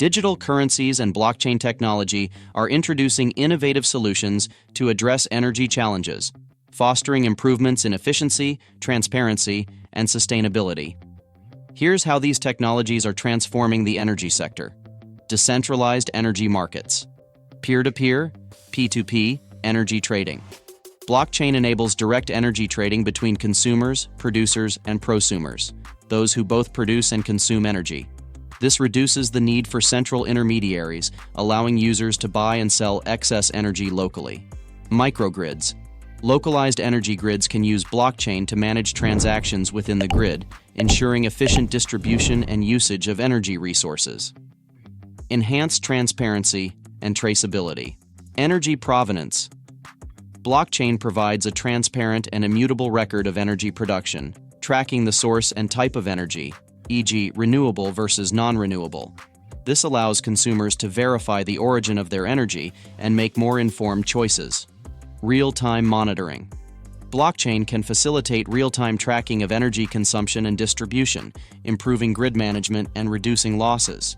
Digital currencies and blockchain technology are introducing innovative solutions to address energy challenges, fostering improvements in efficiency, transparency, and sustainability. Here's how these technologies are transforming the energy sector. Decentralized energy markets. Peer-to-peer, P2P, energy trading. Blockchain enables direct energy trading between consumers, producers, and prosumers, those who both produce and consume energy. This reduces the need for central intermediaries, allowing users to buy and sell excess energy locally. Microgrids. Localized energy grids can use blockchain to manage transactions within the grid, ensuring efficient distribution and usage of energy resources. Enhanced transparency and traceability. Energy provenance. Blockchain provides a transparent and immutable record of energy production, tracking the source and type of energy, e.g., renewable versus non-renewable. This allows consumers to verify the origin of their energy and make more informed choices. Real-time monitoring. Blockchain can facilitate real-time tracking of energy consumption and distribution, improving grid management and reducing losses.